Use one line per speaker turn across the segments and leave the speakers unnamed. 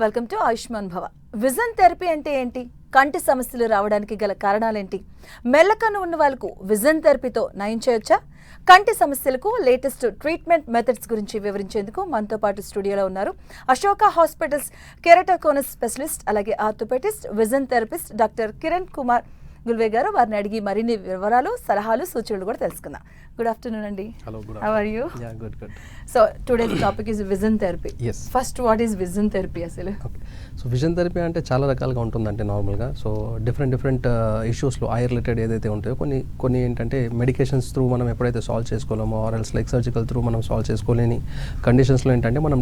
Welcome to Ayushman భవ. Vision therapy అంటే ఏంటి? కంటి సమస్యలు రావడానికి గల కారణాలేంటి? మెల్లకన్ను ఉన్న వాళ్ళకు విజన్ థెరపీతో నయం చేయొచ్చా? కంటి సమస్యలకు లేటెస్ట్ ట్రీట్మెంట్ మెథడ్స్ గురించి వివరించేందుకు మనతో పాటు స్టూడియోలో ఉన్నారు అశోక హాస్పిటల్స్ కెరటోకోనస్ స్పెషలిస్ట్, అలాగే orthoptist, vision therapist doctor Kiran Kumar Gulve గారు. వారిని అడిగి మరిన్ని వివరాలు, సలహాలు, సూచనలు కూడా తెలుసుకుందాం. గుడ్ ఆఫ్టర్నూన్ అండి.
Hello, good
How are you?
Yeah, good.
So today's topic is vision therapy.
Yes.
First, what is vision therapy అసలు?
ఓకే, సో విజన్ థెరపీ అంటే చాలా రకాలుగా ఉంటుందంటే నార్మల్గా. సో డిఫరెంట్ ఇష్యూస్లో ఐ రిలేటెడ్ ఏదైతే ఉంటాయో కొన్ని ఏంటంటే మెడికేషన్స్ త్రూ మనం ఎప్పుడైతే సాల్వ్ చేసుకోలేమో or else like surgical through మనం సాల్వ్ చేసుకోలేని కండిషన్స్లో ఏంటంటే మనం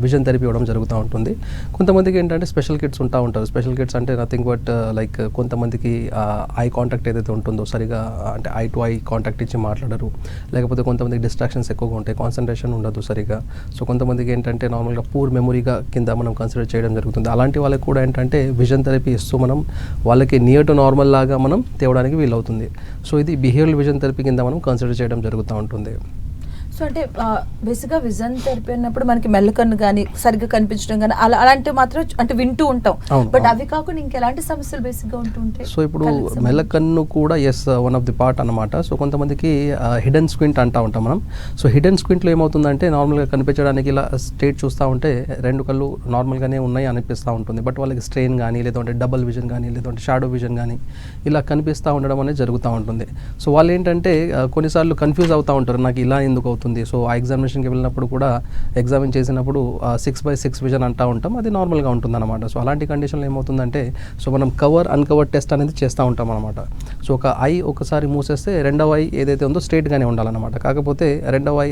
విజన్ థెరపీ ఇవ్వడం జరుగుతూ ఉంటుంది. కొంతమందికి ఏంటంటే స్పెషల్ కిట్స్ ఉంటారు. స్పెషల్ కిట్స్ అంటే నథింగ్ బట్ లైక్ కొంతమందికి ఐ కాంటాక్ట్ ఏదైతే ఉంటుందో సరిగా అంటే ఐ టు ఐ కాంటాక్ట్ ఇచ్చి మాట్లాడరు, లేకపోతే కొంతమందికి డిస్ట్రాక్షన్స్ ఎక్కువగా ఉంటాయి, కాన్సన్ట్రేషన్ ఉండదు సరిగా. సో కొంతమందికి ఏంటంటే నార్మల్గా పూర్ మెమొరీగా కింద మనం కన్సిడర్ చేయడం జరుగుతుంది. అలాంటి వాళ్ళకి కూడా ఏంటంటే విజన్ థెరపీ ఇస్తూ మనం వాళ్ళకి నియర్ టు నార్మల్ లాగా మనం తేవడానికి వీలవుతుంది. సో ఇది బిహేవియరల్ విజన్ థెరపీ కింద మనం కన్సిడర్ చేయడం జరుగుతూ ఉంటుంది.
సో అంటే బేసిక్గా విజన్ థెరపీ అన్నప్పుడు మనకి మెల్లకన్ను కానీ సరిగ్గా కనిపించడం కానీ అలాంటివి మాత్రం అంటే వింటూ ఉంటాం. బట్ అవి కాకుండా ఇంకెలాంటి సమస్యలు బేసిక్గా ఉంటూ ఉంటాయి?
సో ఇప్పుడు మెల్లకన్ను కూడా వన్ ఆఫ్ ది పార్ట్ అనమాట. సో కొంతమందికి హిడెన్ స్క్వింట్ అంటూ ఉంటాం మనం. సో హిడెన్ స్క్వింట్లో ఏమవుతుందంటే నార్మల్గా కనిపించడానికి ఇలా స్టేట్ చూస్తూ ఉంటే రెండు కళ్ళు నార్మల్గానే ఉన్నాయి అనిపిస్తూ ఉంటుంది. బట్ వాళ్ళకి స్ట్రెయిన్ కానీ లేదంటే డబుల్ విజన్ కానీ లేదంటే షాడో విజన్ కానీ ఇలా కనిపిస్తూ ఉండడం అనేది జరుగుతూ ఉంటుంది. సో వాళ్ళు ఏంటంటే కొన్నిసార్లు కన్ఫ్యూజ్ అవుతూ ఉంటారు, నాకు ఇలా ఎందుకు అవుతుంది. సో ఆ ఎగ్జామినేషన్కి వెళ్ళినప్పుడు కూడా ఎగ్జామిన్ చేసినప్పుడు 6/6 విజన్ అంటూ ఉంటాం, అది నార్మల్గా ఉంటుంది అనమాట. సో అలాంటి కండిషన్లో ఏమవుతుందంటే సో మనం అన్కవర్ టెస్ట్ అనేది చేస్తూ ఉంటాం అనమాట. సో ఒక ఐ ఒకసారి మూసేస్తే రెండవ ఐ ఏదైతే ఉందో స్ట్రేట్గానే ఉండాలన్నమాట. కాకపోతే రెండవ ఐ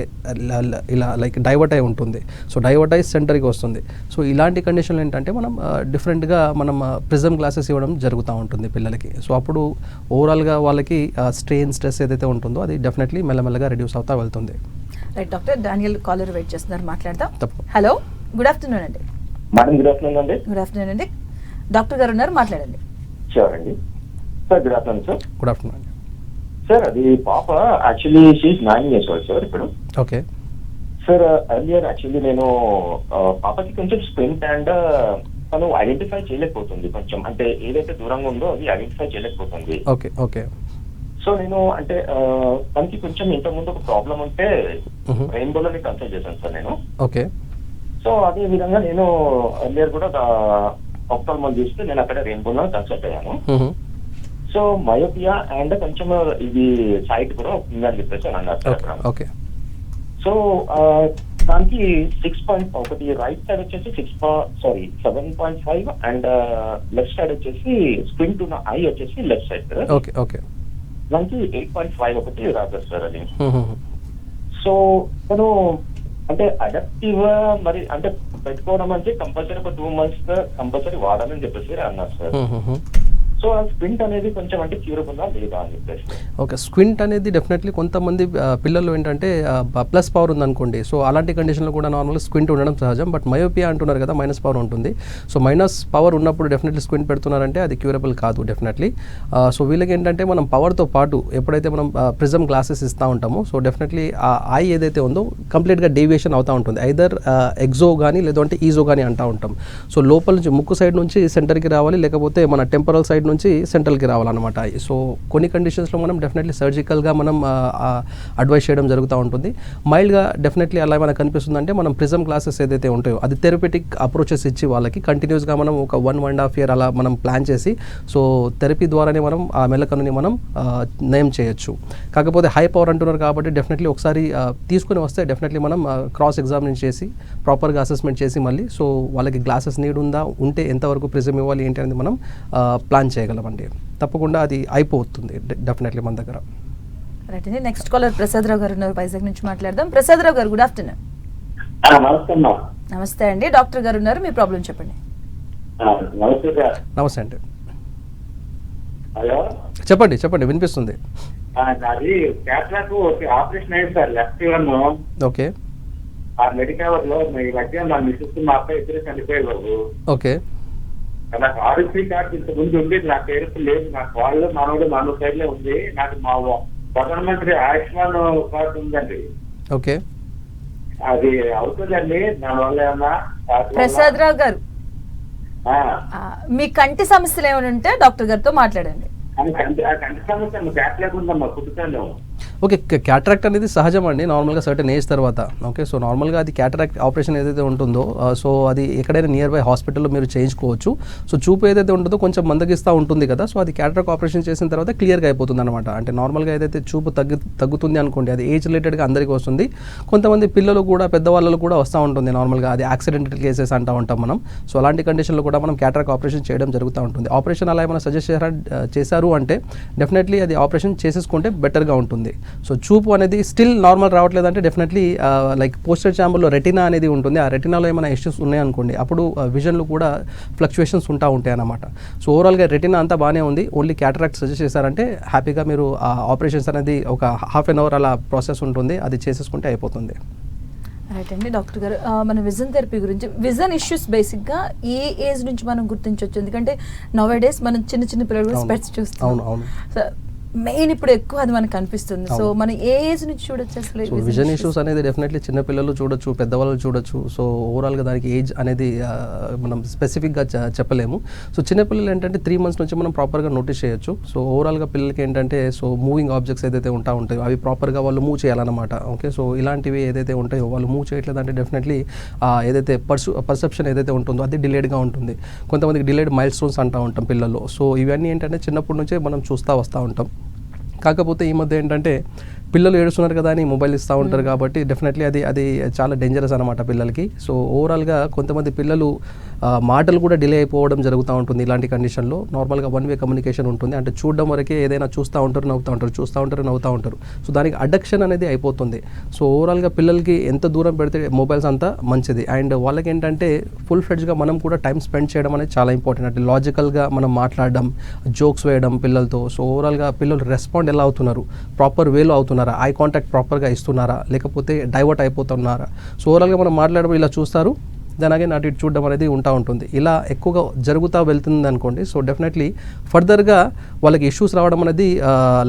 ఇలా లైక్ డైవర్ట్ అయి ఉంటుంది. సో డైవర్ట్ అయి సెంటర్కి వస్తుంది. సో ఇలాంటి కండిషన్లు ఏంటంటే మనం డిఫరెంట్గా మనం ప్రిజమ్ గ్లాసెస్ ఇవ్వడం జరుగుతూ ఉంటుంది పిల్లలకి. సో అప్పుడు ఓవరాల్గా వాళ్ళకి స్ట్రెస్ ఏదైతే ఉంటుందో అది డెఫినెట్లీ మెల్లమెల్లగా రెడ్యూస్ అవుతా వెళ్తుంది.
Right doctor, Daniel caller wait చేస్తున్నారు, మాట్లాడదాం. హలో, గుడ్ ఆఫ్టర్నూన్ అండి.
మేడం గుడ్ ఆఫ్టర్నూన్ అండి.
గుడ్ ఆఫ్టర్నూన్ అండి. డాక్టర్ గారు ఉన్నారు, మాట్లాడండి.
షూర్ అండి. Sir good afternoon sir.
Good afternoon
sir, అది పాప actually she 9 years old sir ఇప్పుడు.
ఓకే
సార్ ఎర్లియర్ యాక్చువల్లీ నేను పాపకి కొంచెం స్ప్రింట్ అండ్ తను ఐడెంటిఫై చేయలేకపోతుంది, కొంచెం అంటే ఏదైతే దూరంగా ఉందో అది ఐడెంటిఫై చేయలేకపోతుంది.
ఓకే ఓకే
సో నేను అంటే తనకి కొంచెం ఇంతకుముందు ఒక ప్రాబ్లం ఉంటే రెయిన్బోలోని కన్సల్ట్ చేశాను సార్ నేను.
ఓకే
సో అదే విధంగా నేను ఎర్లియర్ కూడా ఆప్థాల్మాలజిస్ట్ చూస్తే నేను అక్కడ రెయిన్బోలో కన్సల్ట్ అయ్యాను. సో మయోపియా అండ్ కొంచెం ఇది సైట్ కూడా ఉందని చెప్పేసి అని అన్నారు.
ఓకే
సో దానికి 6.1 రైట్ సైడ్ వచ్చేసి 7.5 అండ్ లెఫ్ట్ సైడ్ వచ్చేసి స్క్వింట్ ఉన్న ఐ వచ్చేసి లెఫ్ట్ సైడ్.
ఓకే ఓకే
దానికి 8.5 ఒకటి రాదు సార్ అది. సో తను అంటే అడాప్టివ్ మరి అంటే పెట్టుకోవడం అంటే కంపల్సరీ ఒక 2 months కంపల్సరీ వాడాలని చెప్పేసి అన్నారు సార్. సో ఆ స్క్వింట్ అనేది కొంచెం అంటే క్యూరబుల్ లేదా అని చెప్పేసి.
ఓకే, స్క్వింట్ అనేది డెఫినెట్లీ కొంతమంది పిల్లలు ఏంటంటే ప్లస్ పవర్ ఉందనుకోండి, సో అలాంటి కండిషన్లో కూడా నార్మల్గా స్క్వింట్ ఉండడం సహజం. బట్ మయోపియా అంటున్నారు కదా, మైనస్ పవర్ ఉంటుంది. సో మైనస్ పవర్ ఉన్నప్పుడు డెఫినెట్లీ స్క్వింట్ పెడుతున్నారంటే అది క్యూరబుల్ కాదు డెఫినెట్లీ. సో వీళ్ళకి ఏంటంటే మనం పవర్తో పాటు ఎప్పుడైతే మనం ప్రిజమ్ గ్లాసెస్ ఇస్తూ ఉంటామో సో డెఫినెట్లీ ఆ ఐ ఏదైతే ఉందో కంప్లీట్గా డేవియేషన్ అవుతూ ఉంటుంది. ఐదర్ ఎగ్జో కానీ లేదంటే ఈజో కానీ అంటూ ఉంటాం. సో లోపల నుంచి ముక్కు సైడ్ నుంచి సెంటర్కి రావాలి, లేకపోతే మన టెంపరల్ సైడ్ నుంచి సెంట్రల్కి రావాలన్నమాట. సో కొన్ని కండిషన్స్లో మనం డెఫినెట్లీ సర్జికల్గా మనం అడ్వైస్ చేయడం జరుగుతూ ఉంటుంది. మైల్డ్గా డెఫినెట్లీ అలా మనకు కనిపిస్తుందంటే మనం ప్రిజమ్ గ్లాసెస్ ఏదైతే ఉంటాయో అది థెరపటిక్ అప్రోచెస్ ఇచ్చి వాళ్ళకి కంటిన్యూస్గా మనం ఒక 1.5 year అలా మనం ప్లాన్ చేసి సో థెరపీ ద్వారానే మనం ఆ మెల్లకన్నుని మనం నయం చేయొచ్చు. కాకపోతే హై పవర్ అంటున్నారు కాబట్టి డెఫినెట్లీ ఒకసారి తీసుకుని వస్తే డెఫినెట్లీ మనం క్రాస్ ఎగ్జామినేషన్ చేసి ప్రాపర్గా అసెస్మెంట్ చేసి మళ్ళీ సో వాళ్ళకి గ్లాసెస్ నీడ్ ఉందా, ఉంటే ఎంతవరకు ప్రిజమ్ ఇవ్వాలి ఏంటి అనేది మనం ప్లాన్ చేయగలమండి. తప్పకుండా అది అయిపోతుంది డెఫినెట్లీ మన దగ్గర.
రైట్ అండి. నెక్స్ట్ కాలర్ ప్రసాద్ రావు గారు ఉన్నారు, వైజాగ్ నుంచి మాట్లాడదాం. ప్రసాద్ రావు గారు, గుడ్ ఆఫ్టర్నూన్. నమస్తే అండి. డాక్టర్ గారు ఉన్నారు, మీ ప్రాబ్లం చెప్పండి.
నమస్తే అండి, చెప్పండి వినిపిస్తుంది.
అది క్యాట్రాక్ ఆపరేషన్ అయింది సార్, లెఫ్ట్ వన్.
ఓకే,
ఆ మెడికవర్ లో ఈ మధ్య మా మిస్సెస్ మా అబ్బాయి ఇద్దరు చనిపోయేవారు.
ఓకే,
నాకు ఆరోగ్య కార్డు ఇంత ముందు ఉంది, నా పేరు లేదు. నాకు వాళ్ళు మనోడు పేర్లే ఉంది. నాకు మా ప్రధానమంత్రి ఆయుష్మాన్ కార్డు ఉందండి.
ఓకే,
అది అవుతుందండి దానివల్ల ఏమన్నా?
ప్రసాద్ రావు గారు, మీ కంటి సమస్యలు ఏమైనా ఉంటే డాక్టర్ గారితో మాట్లాడండి.
కంటి సమస్య గ్యాప్ లేకుండా కుదుతాను.
ఓకే, క్యాటరాక్ట్ అనేది సహజం అండి నార్మల్గా సర్టెన్ ఏజ్ తర్వాత. ఓకే, సో నార్మల్గా అది క్యాటరాక్ట్ ఆపరేషన్ ఏదైతే ఉంటుందో సో అది ఎక్కడైనా నియర్ బై హాస్పిటల్లో మీరు చేయించుకోవచ్చు. సో చూపు ఏదైతే ఉంటుందో కొంచెం మందగిస్తూ ఉంటుంది కదా, సో అది క్యాటరాక్ట్ ఆపరేషన్ చేసిన తర్వాత క్లియర్గా అయిపోతుంది అనమాట. అంటే నార్మల్గా ఏదైతే చూపు తగ్గుతుంది అనుకోండి, అది ఏజ్ రిలేటెడ్గా అందరికీ వస్తుంది. కొంతమంది పిల్లలు కూడా పెద్దవాళ్ళు కూడా వస్తూ ఉంటుంది నార్మల్గా, అది యాక్సిడెంటల్ కేసెస్ అంటూ ఉంటాం మనం. సో అలాంటి కండిషన్లో కూడా మనం క్యాటరాక్ట్ ఆపరేషన్ చేయడం జరుగుతూ ఉంటుంది. ఆపరేషన్ అలా ఏమైనా సజెస్ట్ చేశారు అంటే డెఫినెట్లీ అది ఆపరేషన్ చేసేసుకుంటే బెటర్గా ఉంటుంది. సో చూపు అనేది స్టిల్ నార్మల్ రావట్లేదంటే డెఫినెట్లీ లైక్ పోస్టర్ ఛాంబర్లో రెటినా అనేది ఉంటుంది. ఆ రెటినాలో ఏమైనా ఇష్యూస్ ఉన్నాయనుకోండి, అప్పుడు విజన్లో కూడా ఫ్లక్చువేషన్స్ ఉంటాయి అన్నమాట. సో ఓవరాల్గా రెటినా అంతా బాగానే ఉంది, ఓన్లీ క్యాటరాక్ట్ సజెస్ట్ చేశారంటే హ్యాపీగా మీరు ఆపరేషన్స్ అనేది ఒక హాఫ్ అన్ అవర్ అలా ప్రాసెస్ ఉంటుంది, అది చేసేసుకుంటే అయిపోతుంది.
రైట్ అండి. డాక్టర్ గారు, మన విజన్ థెరపీ గురించి, విజన్ ఇష్యూస్ బేసిక్గా ఏ ఏజ్ నుంచి మనం గుర్తించవచ్చు? ఎందుకంటే నవ్ డేస్ మనం చిన్న పిల్లలు కూడా స్పెట్స్ చూస్తాం. సో మెయిన్ ఇప్పుడు ఎక్కువ అది మనకు కనిపిస్తుంది. సో మనం ఏ ఏజ్ నుంచి చూడొచ్చు అసలు?
సో విజన్ ఇష్యూస్ అనేది డెఫినెట్లీ చిన్నపిల్లలు చూడొచ్చు, పెద్దవాళ్ళు చూడొచ్చు. సో ఓవరాల్గా దానికి ఏజ్ అనేది మనం స్పెసిఫిక్గా చెప్పలేము. సో చిన్నపిల్లలు ఏంటంటే 3 months నుంచి మనం ప్రాపర్గా నోటీస్ చేయొచ్చు. సో ఓవరాల్గా పిల్లలకి ఏంటంటే సో మూవింగ్ ఆబ్జెక్ట్స్ ఏదైతే ఉంటాయో అవి ప్రాపర్గా వాళ్ళు మూవ్ చేయాలన్నమాట. ఓకే, సో ఇలాంటివి ఏదైతే ఉంటాయో వాళ్ళు మూవ్ చేయట్లేదు అంటే డెఫినెట్లీ ఏదైతే పర్సెప్షన్ ఏదైతే ఉంటుందో అది డిలేడ్గా ఉంటుంది. కొంతమందికి డిలేడ్ మైల్ స్టోన్స్ అంటూ ఉంటాం పిల్లల్లో. సో ఇవన్నీ ఏంటంటే చిన్నప్పటి నుంచే మనం వస్తూ ఉంటాం. కాకపోతే ఈ మధ్య ఏంటంటే పిల్లలు ఏడుస్తున్నారు కదా అని మొబైల్ ఇస్తూ ఉంటారు కాబట్టి డెఫినెట్లీ అది చాలా డేంజరస్ అనమాట పిల్లలకి. సో ఓవరాల్గా కొంతమంది పిల్లలు మాటలు కూడా డిలే అయిపోవడం జరుగుతూ ఉంటుంది. ఇలాంటి కండిషన్లో నార్మల్గా 1-way కమ్యూనికేషన్ ఉంటుంది. అంటే చూడడం వరకే ఏదైనా చూస్తూ ఉంటారు, నవ్వుతూ ఉంటారు. సో దానికి అడక్షన్ అనేది అయిపోతుంది. సో ఓవరాల్గా పిల్లలకి ఎంత దూరం పెడితే మొబైల్స్ అంతా మంచిది. అండ్ వాళ్ళకి ఏంటంటే ఫుల్ ఫ్లెడ్జ్గా మనం కూడా టైం స్పెండ్ చేయడం అనేది చాలా ఇంపార్టెంట్. అంటే లాజికల్గా మనం మాట్లాడడం, జోక్స్ వేయడం పిల్లలతో. సో ఓవరాల్గా పిల్లలు రెస్పాండ్ ఎలా అవుతున్నారు, ప్రాపర్ వేలో అవుతున్నారు, ఐ కాంటాక్ట్ ప్రాపర్గా ఇస్తున్నారా, లేకపోతే డైవర్ట్ అయిపోతున్నారా. సో ఓవరాల్గా మనం మాట్లాడడం ఇలా చూస్తారు, దాని అగైన్ అటు ఇటు చూడడం అనేది ఉంటుంది. ఇలా ఎక్కువగా జరుగుతూ వెళ్తుంది అనుకోండి. సో డెఫినెట్లీ ఫర్దర్గా వాళ్ళకి ఇష్యూస్ రావడం అనేది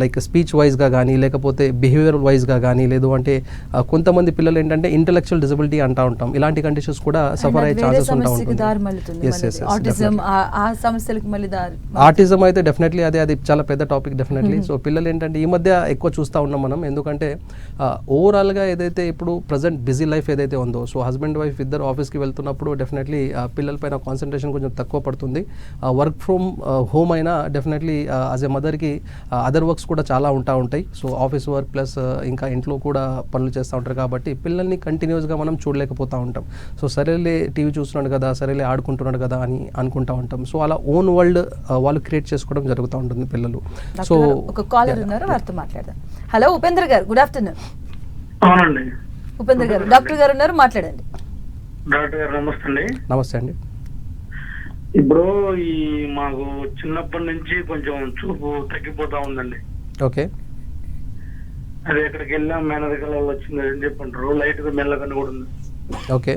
లైక్ స్పీచ్ వైజ్గా కానీ లేకపోతే బిహేవియర్ వైజ్గా కానీ, లేదు అంటే కొంతమంది పిల్లలు ఏంటంటే ఇంటెలెక్చువల్ డిజబిలిటీ అంటూ ఉంటాం. ఇలాంటి కండిషన్స్ కూడా సఫర్ అయ్యే ఛాన్సెస్ ఉంటుంది. ఆటిజం అయితే డెఫినెట్లీ అది చాలా పెద్ద టాపిక్ డెఫినెట్లీ. సో పిల్లలు ఏంటంటే ఈ మధ్య ఎక్కువ చూస్తూ ఉన్నాం మనం, ఎందుకంటే ఓవరాల్గా ఏదైతే ఇప్పుడు ప్రజెంట్ బిజీ లైఫ్ ఏదైతే ఉందో, సో హస్బెండ్ వైఫ్ ఇద్దరు ఆఫీస్కి వెళ్తున్నప్పుడు డెఫినెట్లీ పిల్లలపైన కాన్సన్ట్రేషన్ కొంచెం తక్కువ పడుతుంది. వర్క్ ఫ్రమ్ హోమ్ అయినా డెఫినెట్లీ యాజ్ ఎ మదర్కి అదర్ వర్క్స్ కూడా చాలా ఉంటాయి. సో ఆఫీస్ వర్క్ ప్లస్ ఇంకా ఇంట్లో కూడా పనులు చేస్తూ ఉంటారు కాబట్టి పిల్లల్ని కంటిన్యూస్గా మనం చూడలేకపోతూ ఉంటాం. సో సరేలే టీవీ చూస్తున్నాడు కదా, సరేలే ఆడుకుంటున్నాడు కదా అని అనుకుంటూ ఉంటాం. సో అలా ఓన్ వరల్డ్ వాళ్ళు క్రియేట్ చేసుకోవడం జరుగుతూ ఉంటుంది పిల్లలు. సో
ఒక కాలర్ ఉన్నారు, వారితో మాట్లాడదాం. హలో ఉపేంద్ర గారు, గుడ్ ఆఫ్టర్నూన్.
అవునండి,
ఉపేంద్ర గారు, డాక్టర్ గారు ఉన్నారు, మాట్లాడండి.
డాక్టర్ గారు నమస్తే.
నమస్తే అండి.
ఇప్పుడు మాకు చిన్నప్పటి నుంచి కొంచెం చూపు తగ్గిపోతా ఉందండి.
ఓకే,
అది ఎక్కడికి వెళ్ళా మేనరికల వచ్చింది అని చెప్పంటారు, లైట్ గా మెల్లగా కూడా ఉంది.
ఓకే,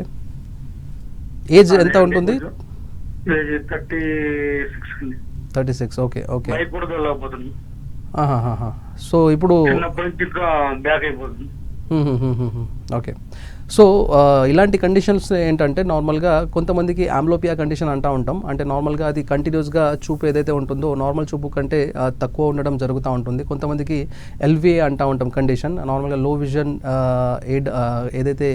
ఏజ్ ఎంత ఉంటుంది?
ఏజ్ 36 అండి.
36. Okay okay.
బైక్ కూడా వెళ్ళకపోతుంది.
సో ఇప్పుడు
చిన్నప్పటి నుంచి ఇంకా బ్యాక్ అయిపోతుంది.
ఓకే. సో ఇలాంటి కండిషన్స్ ఏంటంటే నార్మల్గా కొంతమందికి ఆంబ్లోపియా కండిషన్ అంటూ ఉంటాం. అంటే నార్మల్గా అది కంటిన్యూస్గా చూపు ఏదైతే ఉంటుందో నార్మల్ చూపు కంటే తక్కువ ఉండడం జరుగుతూ ఉంటుంది. కొంతమందికి ఎల్విఏ అంటూ ఉంటాం కండిషన్, నార్మల్గా లో విజన్ ఎయిడ్ ఏదైతే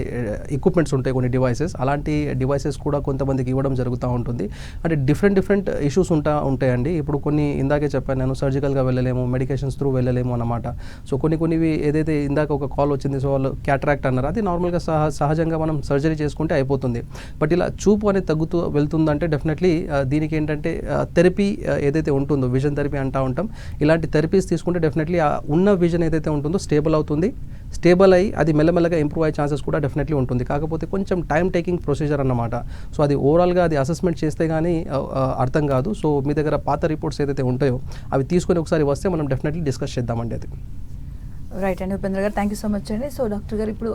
ఎక్విప్మెంట్స్ ఉంటాయి కొన్ని డివైసెస్, అలాంటి డివైసెస్ కూడా కొంతమందికి ఇవ్వడం జరుగుతూ ఉంటుంది. అంటే డిఫరెంట్ ఇష్యూస్ ఉంటాయండి. ఇప్పుడు కొన్ని ఇందాకే చెప్పాను నేను, సర్జికల్గా వెళ్ళలేము, మెడికేషన్స్ త్రూ వెళ్ళలేము అన్నమాట. సో కొన్నివి ఏదైతే ఇందాక ఒక కాల్ వచ్చింది, సో వాళ్ళు క్యాటరాక్ట్ అన్నారు, అది నార్మల్గా సహజంగా మనం సర్జరీ చేసుకుంటే అయిపోతుంది. బట్ ఇలా చూపు అనేది తగ్గుతూ వెళ్తుందంటే డెఫినెట్లీ దీనికి ఏంటంటే థెరపీ ఏదైతే ఉంటుందో విజన్ థెరపీ అంటూ ఉంటాం. ఇలాంటి థెరపీస్ తీసుకుంటే డెఫినెట్లీ ఉన్న విజన్ ఏదైతే ఉంటుందో స్టేబుల్ అవుతుంది. స్టేబుల్ అయ్యి అది మెల్లమెల్లగా ఇంప్రూవ్ అయ్యే ఛాన్సెస్ కూడా డెఫినెట్లీ ఉంటుంది. కాకపోతే కొంచెం టైం టేకింగ్ ప్రొసీజర్ అన్నమాట. సో అది ఓవరాల్గా అది అసెస్మెంట్ చేస్తే కానీ అర్థం కాదు. సో మీ దగ్గర పాత రిపోర్ట్స్ ఏదైతే ఉంటాయో అవి తీసుకొని ఒకసారి వస్తే మనం డెఫినెట్లీ డిస్కస్ చేద్దామండి అది.
రైట్ అండి ఉపేంద్ర గారు, థ్యాంక్ యూ సో మచ్ అండి. సో డాక్టర్ గారు, ఇప్పుడు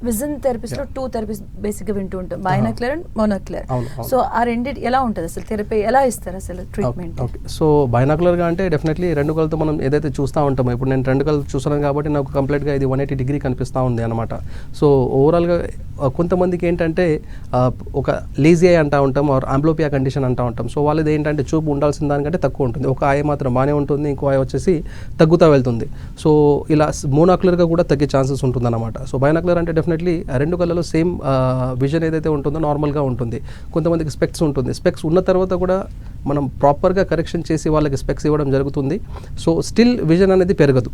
విజన్ థెరపీస్ లో 2 థెరపీస్ బేసిక్ గా వింటూ ఉంటాం, బైనాక్యులర్ అండ్ మోనోక్యులర్.
అవును, అవును.
సో ఆ రెండింటి ఎలా ఉంటుంది అసలు థెరపీ, ఎలా ఇస్తారు అసలు ట్రీట్మెంట్?
ఓకే, సో బైనాకులర్గా అంటే డెఫినెట్లీ రెండు కళ్ళతో మనం ఏదైతే చూస్తూ ఉంటామో, ఇప్పుడు నేను రెండు కళ్ళు చూస్తున్నాను కాబట్టి నాకు కంప్లీట్గా ఇది 180 డిగ్రీ కనిపిస్తూ ఉంది అనమాట. సో ఓవరాల్గా కొంతమందికి ఏంటంటే ఒక లేజీ ఐ అంటూ ఉంటాం, ఆర్ ఆంబ్లోపియా కండిషన్ అంటూ ఉంటాం. సో వాళ్ళది ఏంటంటే చూపు ఉండాల్సిన దానికంటే తక్కువ ఉంటుంది, ఒక ఐ మాత్రం బాగానే ఉంటుంది, ఇంకో ఐ వచ్చేసి తగ్గుతూ వెళ్తుంది. సో ఇలా మోనాకులర్గా కూడా తగ్గే ఛాన్సెస్ ఉంటుందన్నమాట. సో బైనాకులర్ అంటే డెఫినెట్లీ రెండు కళ్ళలో సేమ్ విజన్ ఏదైతే ఉంటుందో నార్మల్గా ఉంటుంది. కొంతమందికి స్పెక్స్ ఉంటుంది, స్పెక్స్ ఉన్న తర్వాత కూడా మనం ప్రాపర్గా కరెక్షన్ చేసి వాళ్ళకి స్పెక్స్ ఇవ్వడం జరుగుతుంది. సో స్టిల్ విజన్ అనేది పెరగదు.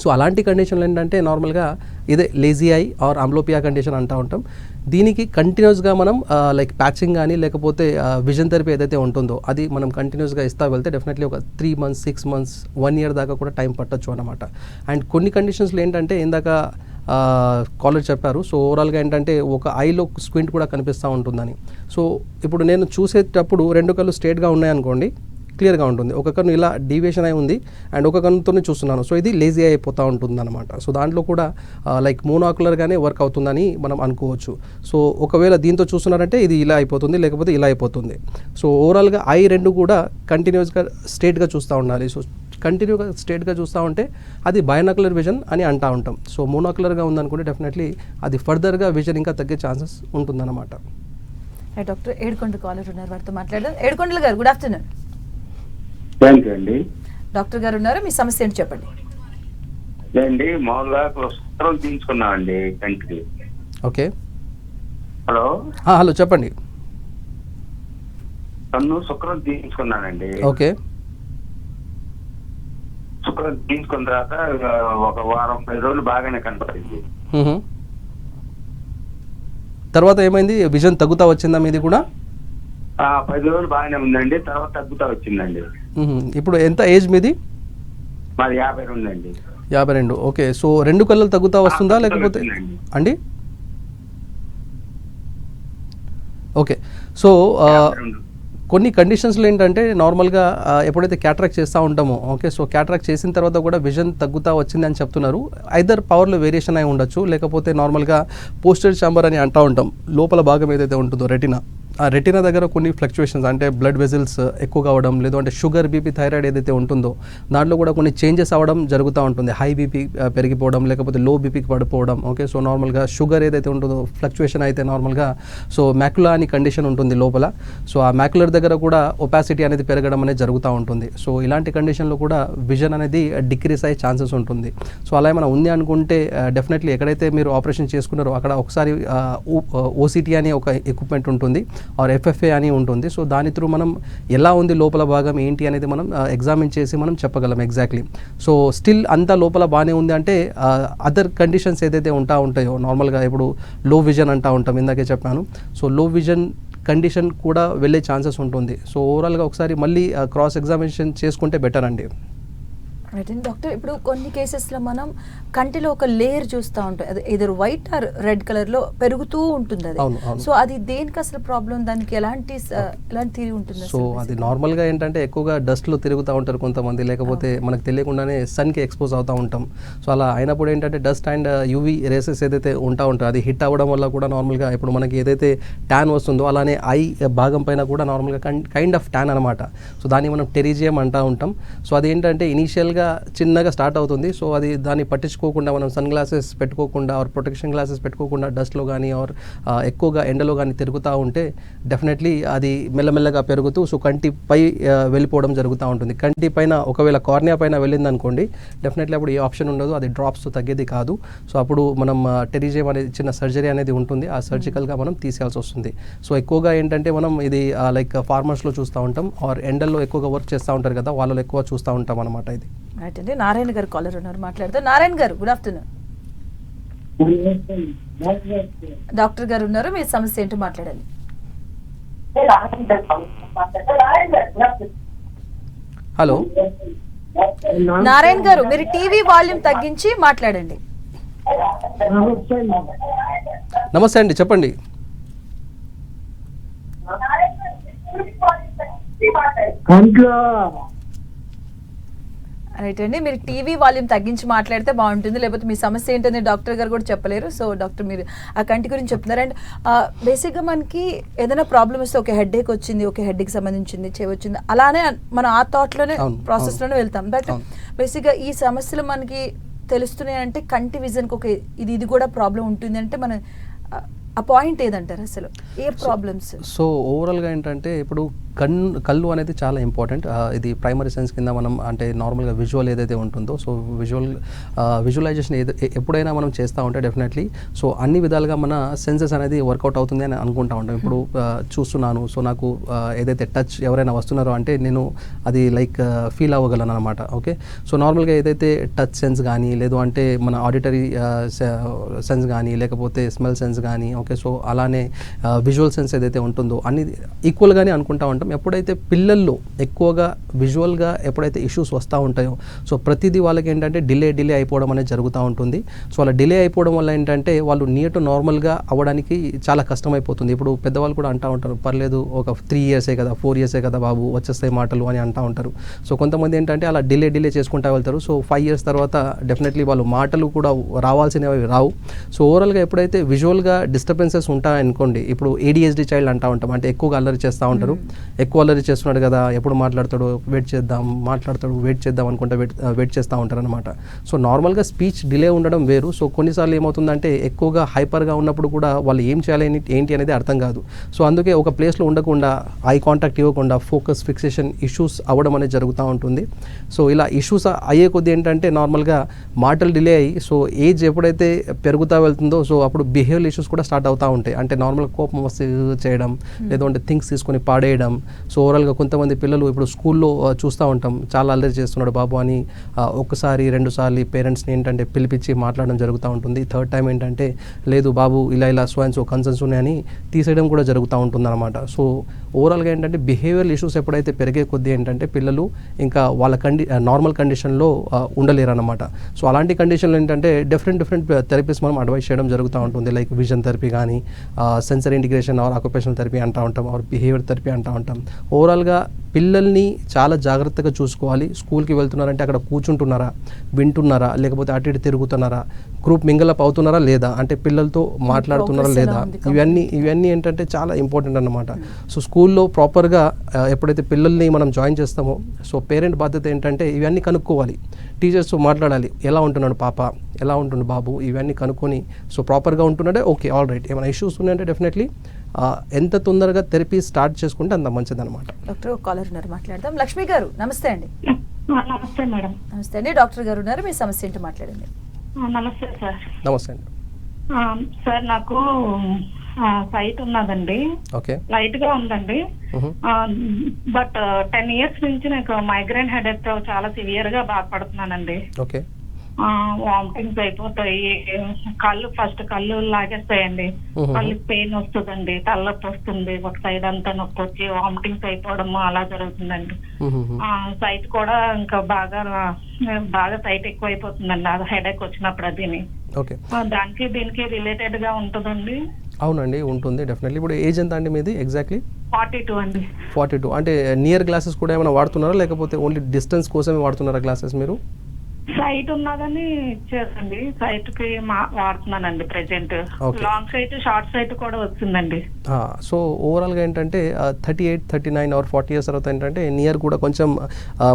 సో అలాంటి కండిషన్లు ఏంటంటే నార్మల్గా ఇదే లేజీ ఐ ఆర్ ఆంబ్లోపియా కండిషన్ అంటూ ఉంటాం. దీనికి కంటిన్యూస్గా మనం లైక్ ప్యాచింగ్ కానీ లేకపోతే విజన్ థెరపీ ఏదైతే ఉంటుందో అది మనం కంటిన్యూస్గా ఇస్తా వెళ్తే డెఫినెట్లీ ఒక 3 months 6 months 1 year దాకా కూడా టైం పట్టొచ్చు అనమాట. అండ్ కొన్ని కండిషన్స్లో ఏంటంటే ఇందాక కాలేజ్ చెప్పారు, సో ఓవరాల్గా ఏంటంటే ఒక ఐలో స్క్వింట్ కూడా కనిపిస్తూ ఉంటుందని. సో ఇప్పుడు నేను చూసేటప్పుడు రెండు కళ్ళు స్ట్రేట్గా ఉన్నాయనుకోండి, క్లియర్గా ఉంటుంది. ఒక కన్ను ఇలా డీవియేషన్ అయి ఉంది అండ్ ఒక కన్నుతోనే చూస్తున్నాను, సో ఇది లేజీ అయిపోతూ ఉంటుంది అనమాట. సో దాంట్లో కూడా లైక్ మోనాకులర్గానే వర్క్ అవుతుందని మనం అనుకోవచ్చు. సో ఒకవేళ దీంతో చూస్తున్నారంటే ఇది ఇలా అయిపోతుంది, లేకపోతే ఇలా అయిపోతుంది. సో ఓవరాల్గా ఐ రెండు కూడా కంటిన్యూస్గా స్ట్రేట్గా చూస్తూ ఉండాలి. సో కంటిన్యూగా స్ట్రేట్గా చూస్తూ ఉంటే అది బైనాకులర్ విజన్ అని అంటూ ఉంటాం. సో మోనాకులర్గా ఉందనుకుంటే డెఫినెట్లీ అది ఫర్దర్గా విజన్ ఇంకా తగ్గే ఛాన్సెస్ ఉంటుందన్నమాట.
డాక్టర్ ఏడుకొండ కాలర్ ఉన్నారు, వారితో మాట్లాడదాం. ఏడుకొండల గారు, గుడ్ ఆఫ్టర్నూన్.
అండి
డాక్టర్ గారు ఉన్నారు, మీ సమస్య ఏంటి చెప్పండి.
అండి మామూలుగా శుక్రం తీసుకున్నామండి కంటికి.
ఓకే,
హలో
హలో చెప్పండి.
కన్ను శుక్రం తీసుకున్నానండి.
ఓకే,
శుక్రం తీసుకున్న తర్వాత ఒక వారం 10 రోజులు బాగానే కనపడింది.
తర్వాత ఏమైంది, విజన్ తగ్గుతా వచ్చిందా మీది కూడా?
10 రోజులు బాగానే ఉందండి, తర్వాత తగ్గుతా వచ్చిందండి.
ఇప్పుడు ఎంత ఏజ్ మీది?
మాది 52 అండి.
52. ఓకే, సో రెండు కళ్ళు తగ్గుతా వస్తుందా లేకపోతే అండి? ఓకే, సో కొన్ని కండిషన్స్లో ఏంటంటే నార్మల్గా ఎప్పుడైతే క్యాటరాక్ట్ చేస్తూ ఉంటామో, ఓకే, సో క్యాటరాక్ట్ చేసిన తర్వాత కూడా విజన్ తగ్గుతూ వచ్చింది అని చెప్తున్నారు. ఐదర్ పవర్లో వేరియేషన్ అయి ఉండొచ్చు, లేకపోతే నార్మల్గా పోస్టర్ ఛాంబర్ అని అంటూ ఉంటాం, లోపల భాగం ఏదైతే ఉంటుందో రెటినా, ఆ రెటినా దగ్గర కొన్ని ఫ్లక్చువేషన్స్ అంటే బ్లడ్ వెజిల్స్ ఎక్కువగా అవ్వడం, లేదు అంటే షుగర్ బీపీ థైరాయిడ్ ఏదైతే ఉంటుందో దాంట్లో కూడా కొన్ని చేంజెస్ అవ్వడం జరుగుతూ ఉంటుంది. హై బీపీ పెరిగిపోవడం, లేకపోతే లో బీపీకి పడిపోవడం. ఓకే, సో నార్మల్గా షుగర్ ఏదైతే ఉంటుందో ఫ్లక్చువేషన్ అయితే నార్మల్గా సో మ్యాక్యులా అని కండిషన్ ఉంటుంది లోపల. సో ఆ మ్యాక్యులర్ దగ్గర కూడా ఒపాసిటీ అనేది పెరగడం అనేది జరుగుతూ ఉంటుంది. సో ఇలాంటి కండిషన్లో కూడా విజన్ అనేది డిక్రీస్ అయ్యే ఛాన్సెస్ ఉంటుంది. సో అలా ఏమైనా ఉంది అనుకుంటే డెఫినెట్లీ ఎక్కడైతే మీరు ఆపరేషన్ చేసుకున్నారో అక్కడ ఒకసారి ఓసిటీ అనే ఒక ఎక్విప్మెంట్ ఉంటుంది, ఆర్ ఎఫ్ఎఫ్ఏ అని ఉంటుంది. సో దాని త్రూ మనం ఎలా ఉంది లోపల భాగం ఏంటి అనేది మనం ఎగ్జామిన్ చేసి మనం చెప్పగలం ఎగ్జాక్ట్లీ. సో స్టిల్ అంతా లోపల బాగానే ఉంది అంటే అదర్ కండిషన్స్ ఏదైతే ఉంటాయో నార్మల్గా ఇప్పుడు లో విజన్ అంటూ ఉంటాం, ఇందాకే చెప్పాను. సో లో విజన్ కండిషన్ కూడా వెళ్ళే ఛాన్సెస్ ఉంటుంది. సో ఓవరాల్గా ఒకసారి మళ్ళీ క్రాస్ ఎగ్జామినేషన్ చేసుకుంటే బెటర్ అండి.
రైట్ అండి డాక్టర్, ఇప్పుడు కొన్ని కేసెస్లో మనం కంటిలో ఒక లేయర్ చూస్తూ ఉంటాం, అది ఏదో వైట్ ఆర్ రెడ్ కలర్లో పెరుగుతూ ఉంటుంది అది. సో అది దేనికి అసలు ప్రాబ్లం, దానికి ఎలాంటి థియరీ ఉంటుంది?
సో అది నార్మల్గా ఏంటంటే ఎక్కువగా డస్ట్లో తిరుగుతూ ఉంటారు కొంతమంది, లేకపోతే మనకు తెలియకుండానే సన్కి ఎక్స్పోజ్ అవుతూ ఉంటాం. సో అలా అయినప్పుడు ఏంటంటే డస్ట్ అండ్ యూవీ రేసెస్ ఏదైతే ఉంటాయో అది హిట్ అవ్వడం వల్ల కూడా నార్మల్గా ఇప్పుడు మనకి ఏదైతే ట్యాన్ వస్తుందో అలానే ఐ భాగం పైన కూడా నార్మల్గా కైండ్ ఆఫ్ ట్యాన్ అనమాట. సో దాన్ని మనం టెరిజియం అంటూ ఉంటాం. సో అదేంటంటే ఇనీషియల్గా చిన్నగా స్టార్ట్ అవుతుంది. సో అది దాన్ని పట్టించుకోకుండా మనం సన్ గ్లాసెస్ పెట్టుకోకుండా ఆర్ ప్రొటెక్షన్ గ్లాసెస్ పెట్టుకోకుండా డస్ట్లో కానీ ఆర్ ఎక్కువగా ఎండలో కానీ తిరుగుతూ ఉంటే డెఫినెట్లీ అది మెల్లమెల్లగా పెరుగుతూ సో కంటిపై వెళ్ళిపోవడం జరుగుతూ ఉంటుంది. కంటి పైన ఒకవేళ కార్నియా పైన వెళ్ళింది అనుకోండి డెఫినెట్లీ అప్పుడు ఏ ఆప్షన్ ఉండదు, అది డ్రాప్స్ తగ్గేది కాదు. సో అప్పుడు మనం టెరిజియం అనేది చిన్న సర్జరీ అనేది ఉంటుంది, ఆ సర్జికల్గా మనం తీసేయాల్సి వస్తుంది. సో ఎక్కువగా ఏంటంటే మనం ఇది లైక్ ఫార్మర్స్లో చూస్తూ ఉంటాం ఆర్ ఎండల్లో ఎక్కువగా వర్క్ చేస్తూ ఉంటారు కదా, వాళ్ళలో ఎక్కువ చూస్తూ ఉంటాం అనమాట ఇది.
రైట్ అండి, నారాయణ గారు కాలర్ ఉన్నారు, మాట్లాడతారు. నారాయణ గారు, గుడ్ ఆఫ్టర్నూన్. డాక్టర్ గారు ఉన్నారు, మీ సమస్య ఏంటో మాట్లాడాలి.
హలో
నారాయణ గారు, మీరు టీవీ వాల్యూమ్ తగ్గించి మాట్లాడండి.
నమస్తే అండి, చెప్పండి.
రైట్ అండి, మీరు టీవీ వాల్యూమ్ తగ్గించి మాట్లాడితే బాగుంటుంది, లేకపోతే మీ సమస్య ఏంటని డాక్టర్ గారు కూడా చెప్పలేరు. సో డాక్టర్ మీరు ఆ కంటి గురించి చెప్తున్నారు. అండ్ బేసిక్గా మనకి ఏదైనా ప్రాబ్లమ్ వస్తే ఒక హెడేక్ వచ్చింది, ఒక హెడ్కి సంబంధించింది, వచ్చింది, అలానే మనం ఆ థాట్లోనే ప్రాసెస్లోనే వెళ్తాం. బట్ బేసిక్గా ఈ సమస్యలు మనకి తెలుస్తున్నాయి అంటే కంటి విజన్కి ఒక ఇది కూడా ప్రాబ్లం ఉంటుంది అంటే మన ఆ పాయింట్ ఏదంటారు అసలు, ఏ ప్రాబ్లమ్స్?
సో ఓవరాల్గా ఏంటంటే ఇప్పుడు కళ్ళు అనేది చాలా ఇంపార్టెంట్. ఇది ప్రైమరీ సెన్స్ కింద మనం అంటే నార్మల్గా విజువల్ ఏదైతే ఉంటుందో, సో విజువలైజేషన్ ఎప్పుడైనా మనం చేస్తూ ఉంటే డెఫినెట్లీ సో అన్ని విధాలుగా మన సెన్సెస్ అనేది వర్కౌట్ అవుతుంది అని అనుకుంటా ఉంటాం. ఇప్పుడు చూస్తున్నాను, సో నాకు ఏదైతే టచ్ ఎవరైనా వస్తున్నారో అంటే నేను అది లైక్ ఫీల్ అవ్వగలను అనమాట. ఓకే, సో నార్మల్గా ఏదైతే టచ్ సెన్స్ కానీ, లేదు అంటే మన ఆడిటరీ సెన్స్ కానీ, లేకపోతే స్మెల్ సెన్స్ కానీ, ఓకే, సో అలానే విజువల్ సెన్స్ ఏదైతే ఉంటుందో అన్ని ఈక్వల్గానే అనుకుంటా ఉంటాం. ఎప్పుడైతే పిల్లల్లో ఎక్కువగా విజువల్గా ఎప్పుడైతే ఇష్యూస్ వస్తూ ఉంటాయో, సో ప్రతిదీ వాళ్ళకి ఏంటంటే డిలే అయిపోవడం అనేది జరుగుతూ ఉంటుంది. సో అలా డిలే అయిపోవడం వల్ల ఏంటంటే వాళ్ళు నియర్ టు నార్మల్గా అవ్వడానికి చాలా కష్టమైపోతుంది. ఇప్పుడు పెద్దవాళ్ళు కూడా అంటూ ఉంటారు, పర్లేదు ఒక 3 years కదా, 4 years కదా బాబు, వచ్చేస్తాయి మాటలు అని అంటూ ఉంటారు. సో కొంతమంది ఏంటంటే అలా డిలే చేసుకుంటూ వెళ్తారు. సో 5 years తర్వాత డెఫినెట్లీ వాళ్ళు మాటలు కూడా రావాల్సినవి రావు. సో ఓవరాల్గా ఎప్పుడైతే విజువల్గా డిస్టర్బెన్సెస్ ఉంటాయనుకోండి, ఇప్పుడు ADHD చైల్డ్ అంటూ ఉంటాం, అంటే ఎక్కువగా అల్లరి చేస్తూ ఉంటారు, ఎక్కువ అల్లరి చేస్తున్నాడు కదా, ఎప్పుడు మాట్లాడతాడు, వెయిట్ చేద్దాం అనుకుంటే వెయిట్ చేస్తూ ఉంటారు అనమాట. సో నార్మల్గా స్పీచ్ డిలే ఉండడం వేరు. సో కొన్నిసార్లు ఏమవుతుందంటే ఎక్కువగా హైపర్గా ఉన్నప్పుడు కూడా వాళ్ళు ఏం చేయాలి ఏంటి అనేది అర్థం కాదు. సో అందుకే ఒక ప్లేస్లో ఉండకుండా, ఐ కాంటాక్ట్ ఇవ్వకుండా, ఫోకస్ ఫిక్సేషన్ ఇష్యూస్ అవ్వడం అనేది జరుగుతూ ఉంటుంది. సో ఇలా ఇష్యూస్ అయ్యే కొద్దీ ఏంటంటే నార్మల్గా మాటలు డిలే అయ్యి, సో ఏజ్ ఎప్పుడైతే పెరుగుతూ వెళ్తుందో సో అప్పుడు బిహేవియర్ ఇష్యూస్ కూడా స్టార్ట్ అవుతూ ఉంటాయి. అంటే నార్మల్గా కోపం వస్తే చేయడం, లేదంటే థింగ్స్ తీసుకొని పాడేయడం. సో ఓవరాల్గా కొంతమంది పిల్లలు ఇప్పుడు స్కూల్లో చూస్తూ ఉంటాం, చాలా అల్లరి చేస్తున్నాడు బాబు అని ఒక్కసారి 2 సార్లు పేరెంట్స్ని ఏంటంటే పిలిపించి మాట్లాడడం జరుగుతూ ఉంటుంది. థర్డ్ టైం ఏంటంటే లేదు బాబు ఇలా సో అండ్ సో కన్సర్న్స్ ఉన్నాయని తీసేయడం కూడా జరుగుతూ ఉంటుంది అనమాట. సో ఓవరాల్గా ఏంటంటే బిహేవియరల్ ఇష్యూస్ ఎప్పుడైతే పెరిగే కొద్దీ ఏంటంటే పిల్లలు ఇంకా వాళ్ళ నార్మల్ కండిషన్లో ఉండలేరు అనమాట. సో అలాంటి కండిషన్లో ఏంటంటే డిఫరెంట్ థెరపీస్ మనం అడ్వైస్ చేయడం జరుగుతూ ఉంటుంది. లైక్ విజన్ థెరపీ కానీ, sensory integration or occupational therapy అంటూ ఉంటాం, ఆర్ బిహేవియర్ థెరపీ అంటూ ఉంటాం. ఓవరాల్గా పిల్లల్ని చాలా జాగ్రత్తగా చూసుకోవాలి. స్కూల్కి వెళ్తున్నారంటే అక్కడ కూర్చుంటున్నారా, వింటున్నారా, లేకపోతే అటు ఇటు తిరుగుతున్నారా, గ్రూప్ మింగలప్ అవుతున్నారా లేదా, అంటే పిల్లలతో మాట్లాడుతున్నారా లేదా, ఇవన్నీ ఏంటంటే చాలా ఇంపార్టెంట్ అన్నమాట. సో స్కూల్లో ప్రాపర్గా ఎప్పుడైతే పిల్లల్ని మనం జాయిన్ చేస్తామో, సో పేరెంట్ బాధ్యత ఏంటంటే ఇవన్నీ కనుక్కోవాలి, టీచర్స్తో మాట్లాడాలి, ఎలా ఉంటున్నాడు పాప, ఎలా ఉంటుంది బాబు, ఇవన్నీ కనుక్కొని సో ప్రాపర్గా ఉంటున్నాడే ఓకే ఆల్ రైట్. ఏమైనా ఇష్యూస్ ఉన్నాయంటే డెఫినెట్లీ ఎంత తొందరగా థెరపీ స్టార్ట్ చేసుకుంటే అంత మంచిది అనమాట.
డాక్టర్ ఒక కాలర్ ఉన్నారు, మాట్లాడదాం. లక్ష్మి గారు నమస్తే అండి.
నమస్తే మేడం.
నమస్తే అండి, డాక్టర్ గారు ఉన్నారు, మీ సమస్య ఏంటో మాట్లాడండి.
నమస్తే సార్.
నమస్తే అండి.
సార్ నాకు సైట్ ఉన్నదండి,
ఓకే,
లైట్ గా ఉందండి. బట్ 10 years నుంచి నాకు మైగ్రేన్ హెడేక్ తో చాలా సివియర్ గా బాధపడుతున్నానండి.
ఓకే,
వామిటింగ్స్ అయిపోతాయి, కళ్ళు లాగేస్తాయండి, కళ్ళు పెయిన్ వస్తుందండి, తలనొప్పి వస్తుంది, ఒక సైడ్ అంతా నొప్పి వచ్చి వామిటింగ్స్ అయిపోవడం అలా జరుగుతుందండి. సైట్ కూడా ఇంకా బాగా సైట్ ఎక్కువ అయిపోతుందండి, అది హెడేక్ వచ్చినప్పుడు. అదిని దానికి దీనికి రిలేటెడ్ గా ఉంటుందండి.
అవునండి, ఉంటుంది డెఫినెట్లీ. ఇప్పుడు ఏజ్ ఎంత అండి మీది ఎగ్జాక్ట్లీ?
42 అండి.
42 అంటే నియర్ గ్లాసెస్ కూడా ఏమైనా వాడుతున్నారా, లేకపోతే ఓన్లీ డిస్టెన్స్ కోసమే వాడుతున్నారా గ్లాసెస్ మీరు?
సైట్ ఉన్నదని ఇచ్చేసండి, సైట్ కి వాడుతున్నానండి present. Long sight, short sight కూడా వచ్చిందండి.
సో ఓవరాల్గా ఏంటంటే 38, 39 ఆర్ 40 years తర్వాత ఏంటంటే నియర్ కూడా కొంచెం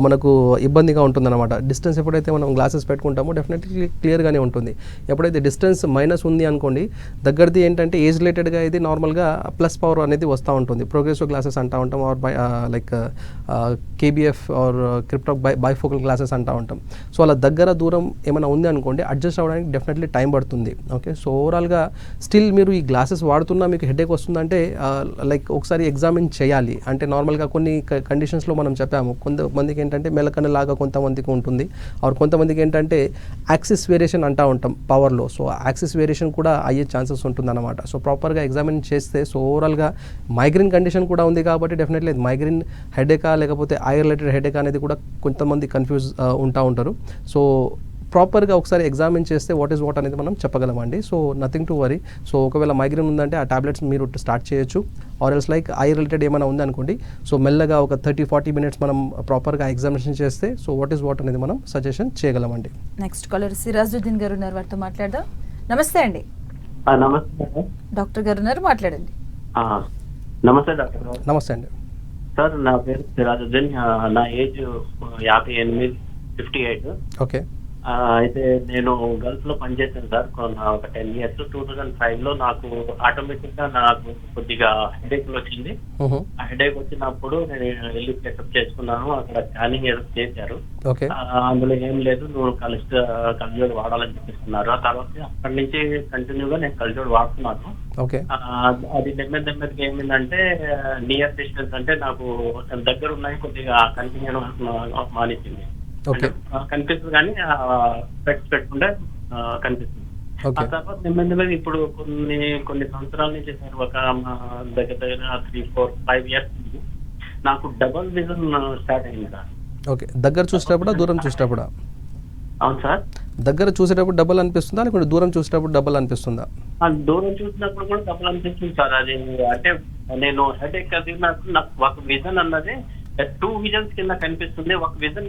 మనకు ఇబ్బందిగా ఉంటుందన్నమాట. డిస్టెన్స్ ఎప్పుడైతే మనం గ్లాసెస్ పెట్టుకుంటామో డెఫినెట్లీ క్లియర్గానే ఉంటుంది. ఎప్పుడైతే డిస్టెన్స్ మైనస్ ఉంది అనుకోండి, దగ్గరది ఏంటంటే ఏజ్ రిలేటెడ్గా ఇది నార్మల్గా ప్లస్ పవర్ అనేది వస్తూ ఉంటుంది. ప్రోగ్రెసివ్ గ్లాసెస్ అంటూ ఉంటాం, or like KBF or kryptok bifocal glasses అంటూ ఉంటాం. సో అలా దగ్గర దూరం ఏమైనా ఉంది అనుకోండి, అడ్జస్ట్ అవ్వడానికి డెఫినెట్లీ టైం పడుతుంది. ఓకే, సో ఓవరాల్గా స్టిల్ మీరు ఈ గ్లాసెస్ వాడుతున్నా మీకు హెడేక్ వస్తుందంటే లైక్ ఒకసారి ఎగ్జామిన్ చేయాలి. అంటే నార్మల్గా కొన్ని కండిషన్స్లో మనం చెప్పాము, కొంతమందికి ఏంటంటే మెలకనలాగా కొంతమందికి ఉంటుంది, ఆర్ కొంతమందికి ఏంటంటే యాక్సిస్ వేరియేషన్ అంటూ ఉంటాం పవర్లో. సో యాక్సిస్ వేరియేషన్ కూడా అయ్యే ఛాన్సెస్ ఉంటుందన్నమాట. సో ప్రాపర్గా ఎగ్జామిన్ చేస్తే సో ఓవరాల్గా మైగ్రేన్ కండిషన్ కూడా ఉంది కాబట్టి డెఫినెట్లీ మైగ్రేన్ హెడేకా లేకపోతే ఐ రిలేటెడ్ హెడేక్ అనేది కూడా కొంతమంది కన్ఫ్యూజ్ ఉంటారు. సో ప్రాపర్గా ఒకసారి ఎగ్జామిన్ చేస్తే వాట్ ఈస్ వాట్ అనేది మనం చెప్పగలమండి. So nothing to worry. So ఒకవేళ మైగ్రేన్ ఉందంటే ఆ టాబ్లెట్స్ మీరు స్టార్ట్ చేయొచ్చు. Or else like eye related ఏమైనా ఉందనుకోండి, సో మెల్లగా ఒక 30-40 మినిట్స్ మనం ప్రాపర్గా ఎగ్జామినేషన్ చేస్తే సో వాట్ ఈస్ వాట్ అనేది మనం సజెషన్ చేయగలమండి.
నెక్స్ట్ కాలర్ సిరాజుద్దీన్ గారు ఉన్నారు, వారితో మాట్లాడదాం. నమస్తే అండి.
నమస్తే సార్.
డాక్టర్ గారు ఉన్నారు, మాట్లాడండి.
నమస్తే డాక్టర్ గారు.
నమస్తే అండి.
సార్ నా పేరు సిరాజుద్దీన్. నా ఏజ్ 58.
ఓకే.
అయితే నేను గల్ఫ్ లో పనిచేశాను సార్ ఒక 10 years. 2005 లో నాకు ఆటోమేటిక్ గా నాకు కొద్దిగా హెడేక్ వచ్చింది. ఆ హెడేక్ వచ్చినప్పుడు నేను వెళ్ళి చెకప్ చేసుకున్నాను. అక్కడ స్కానింగ్ ఏదో చేశారు. అందులో ఏం లేదు, నువ్వు కల్జోడ్ వాడాలని చెప్పిస్తున్నారు. ఆ తర్వాత అక్కడి నుంచి కంటిన్యూగా నేను కల్జోడ్ వాడుతున్నాను. అది నెమ్మదిగా ఏమైందంటే నియర్ డిస్టెన్స్ అంటే నాకు దగ్గర ఉన్నాయి కొద్దిగా కంటిన్యూ మానేసింది. కనిపిస్తుంది కానీ స్పెక్ట్స్ పెట్టుకుంటే కనిపిస్తుంది. ఆ తర్వాత నెమ్మదిగా ఇప్పుడు కొన్ని సంవత్సరాల నుంచి సార్ ఒక దగ్గర 3-4-5 years నుంచి నాకు డబల్ విజన్ స్టార్ట్ అయింది సార్.
ఓకే. దగ్గర చూసేటప్పుడు దూరం చూసేటప్పుడు?
అవును సార్.
దగ్గర చూసేటప్పుడు డబల్ అనిపిస్తుందా లేకుంటే దూరం చూసేటప్పుడు డబల్ అనిపిస్తుందా?
దూరం చూసినప్పుడు కూడా డబల్ అనిపిస్తుంది సార్. అది అంటే నేను హెడేక్ అది నాకు ఒక విజన్ అన్నది 2 visions కింద కనిపిస్తుంది. ఒక విజన్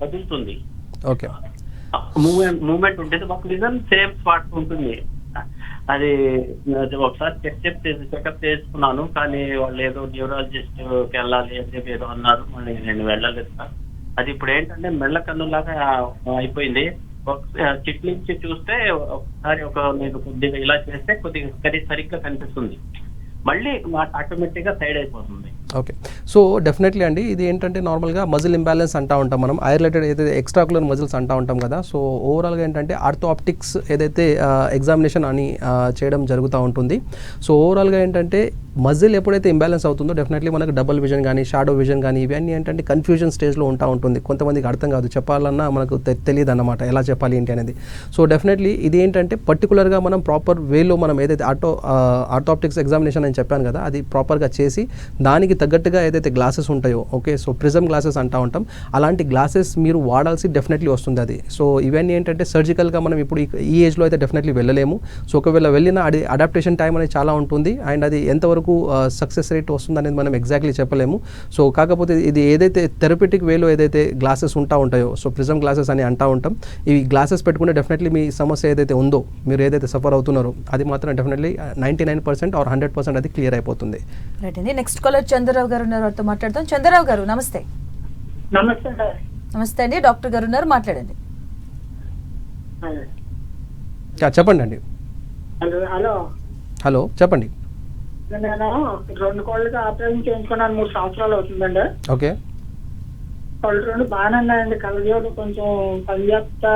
కదులుతుంది, మూవ్మెంట్ ఉంటుంది. ఒక విజన్ సేమ్ స్పాట్ ఉంటుంది. అది ఒకసారి చెకప్ చేసుకున్నాను, కానీ వాళ్ళు ఏదో న్యూరాలజిస్ట్ కి వెళ్ళాలి అని చెప్పి ఏదో అన్నారు. మళ్ళీ నేను వెళ్ళలేదు సార్. అది ఇప్పుడు ఏంటంటే మెల్ల కన్నులాగా అయిపోయింది. చిట్లించి చూస్తే ఒకసారి నేను కొద్దిగా ఇలా చేస్తే కొద్దిగా సరిగ్గా కనిపిస్తుంది, మళ్ళీ ఆటోమేటిక్ గా సైడ్ అయిపోతుంది.
ఓకే. సో డెఫినెట్లీ అండి, ఇది ఏంటంటే నార్మల్గా మజిల్ ఇంబ్యాలెన్స్ అంటూ ఉంటాం మనం. ఐ రిలేటెడ్ ఏదైతే ఎక్స్ట్రాక్యులర్ మజిల్స్ అంటూ ఉంటాం కదా. సో ఓవరాల్గా ఏంటంటే ఆర్థోఆప్టిక్స్ ఏదైతే ఎగ్జామినేషన్ అని చేయడం జరుగుతూ ఉంటుంది. సో ఓవరాల్గా ఏంటంటే మజిల్ ఎప్పుడైతే ఇంబ్యాలెన్స్ అవుతుందో డెఫినెట్లీ మనకు డబుల్ విజన్ కానీ షాడో విజన్ కానీ ఇవన్నీ ఏంటంటే కన్ఫ్యూజన్ స్టేజ్లో ఉంటుంది. కొంతమందికి అర్థం కాదు, చెప్పాలన్నా మనకు తెలియదు అన్నమాట ఎలా చెప్పాలి ఏంటి అనేది. సో డెఫినెట్లీ ఇది ఏంటంటే పర్టికులర్గా మనం ప్రాపర్ వేలో మనం ఏదైతే ఆర్థోఆప్టిక్స్ ఎగ్జామినేషన్ అని చెప్పాను కదా, అది ప్రాపర్గా చేసి దానికి తగ్గట్టుగా ఏదైతే గ్లాసెస్ ఉంటాయో, ఓకే, సో ప్రిజమ్ గ్లాసెస్ అంటూ ఉంటాం, అలాంటి గ్లాసెస్ మీరు వాడాల్సి డెఫినెట్లీ వస్తుంది అది. సో ఇవన్నీ ఏంటంటే సర్జికల్గా మనం ఇప్పుడు ఈ ఏజ్లో అయితే డెఫినెట్లీ వెళ్ళలేము. సో ఒకవేళ వెళ్ళినా అది అడాప్టేషన్ టైం అనేది చాలా ఉంటుంది, అండ్ అది ఎంతవరకు సక్సెస్ రేట్ వస్తుంది అనేది మనం ఎగ్జాక్ట్లీ చెప్పలేము. సో కాకపోతే ఇది ఏదైతే థెరపటిక్ వేలో ఏదైతే గ్లాసెస్ ఉంటాయో, సో ప్రిజమ్ గ్లాసెస్ అని అంటూ ఉంటాం, ఈ గ్లాసెస్ పెట్టుకుంటే డెఫినెట్లీ మీ సమస్య ఏదైతే ఉందో, మీరు ఏదైతే సఫర్ అవుతున్నారో అది మాత్రం డెఫినెట్లీ 99% ఆర్ 100% అది క్లియర్ అయిపోతుంది.
రైట్ అండి. నెక్స్ట్ కాలర్ చంద్రరావు గారు ఉన్నారు, వారితో మాట్లాడతాం. చంద్రరావు గారు నమస్తే. నమస్తే అండి. డాక్టర్ గారు ఉన్నారు, మాట్లాడండి.
చెప్పండి అండి. హలో చెప్పండి.
నేను 2 కోళ్ళకి ఆపరేషన్ చేయించుకున్నాను, 3 సంవత్సరాలు అవుతుందండి.
ఓకే.
కళ్ళు 2 బాగానే ఉన్నాయండి. కళ్ళజోడు కొంచెం పనిచేస్తా,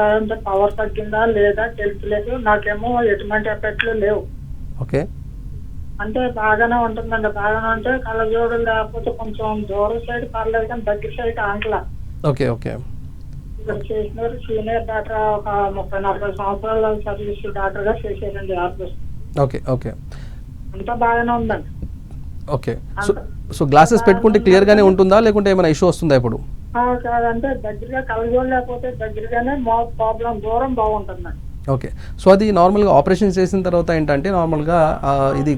పవర్ తగ్గిందా లేదా తెలుసులేదు. నాకేమో ఎటువంటి ఎఫెక్ట్లు లేవు.
ఓకే.
అంటే బాగానే ఉంటుందండి. బాగానే ఉంటే కళ్ళజోడు లేకపోతే కొంచెం దూరం సైడ్ పర్లేదు, కానీ దగ్గర సైడ్ ఆంకలా.
ఓకే. ఓకే.
చేసినారు సీనియర్ డాక్టర్, ఒక 30-40 సంవత్సరాల సర్వీస్ డాక్టర్ గా చేసేదండి ఆపరేషన్.
ఓకే. ఓకే.
అంతా బాగానే ఉందండి.
ఓకే. సో గ్లాసెస్ పెట్టుకుంటే క్లియర్ గానే ఉంటుందా లేకుంటే ఏమైనా ఇష్యూ వస్తుందా ఇప్పుడు?
కాదంటే దగ్గరగా కళ్ళజోడు లేకపోతే దగ్గరగానే ప్రాబ్లం, దూరం బాగుంటుందండి.
ఓకే. సో అది నార్మల్గా ఆపరేషన్ చేసిన తర్వాత ఏంటంటే నార్మల్గా ఇది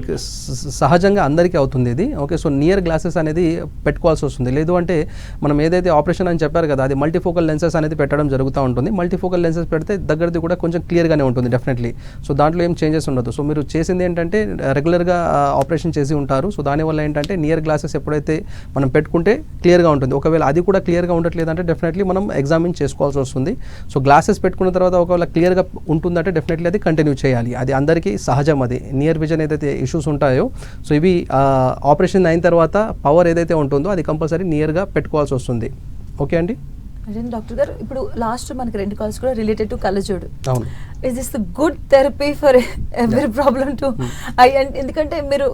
సహజంగా అందరికీ అవుతుంది ఇది. ఓకే. సో నియర్ గ్లాసెస్ అనేది పెట్టుకోవాల్సి వస్తుంది. లేదు అంటే మనం ఏదైతే ఆపరేషన్ అని చెప్పారు కదా, అది మల్టీఫోకల్ లెన్సెస్ అనేది పెట్టడం జరుగుతూ ఉంటుంది. మల్టీఫోకల్ లెన్సెస్ పెడితే దగ్గరది కూడా కొంచెం క్లియర్గానే ఉంటుంది డెఫినెట్లీ. సో దాంట్లో ఏం చేంజెస్ ఉండదు. సో మీరు చేసింది ఏంటంటే రెగ్యులర్గా ఆపరేషన్ చేసి ఉంటారు. సో దానివల్ల ఏంటంటే నియర్ గ్లాసెస్ ఎప్పుడైతే మనం పెట్టుకుంటే క్లియర్గా ఉంటుంది. ఒకవేళ అది కూడా క్లియర్గా ఉండట్లేదు అంటే డెఫినెట్లీ మనం ఎగ్జామిన్ చేసుకోవాల్సి వస్తుంది. సో గ్లాసెస్ పెట్టుకున్న తర్వాత ఒకవేళ క్లియర్గా ఉంటుందంటే డెఫినెట్లీ అది కంటిన్యూ చేయాలి. అది అందరికీ సహజం. అది నియర్ విజన్ ఏదైతే ఇష్యూస్ ఉంటాయో, సో ఇవి ఆపరేషన్ అయిన తర్వాత పవర్ ఏదైతే ఉంటుందో అది కంపల్సరీ నియర్గా పెట్టుకోవాల్సి వస్తుంది. ఓకే అండి.
డాక్టర్ గారు, ఇప్పుడు లాస్ట్ మనకి 2 కాల్స్ కూడా రిలేటెడ్ టు కళ్ళజోడు.
అవును.
Is this good therapy for every problem to I? ఎందుకంటే మీరు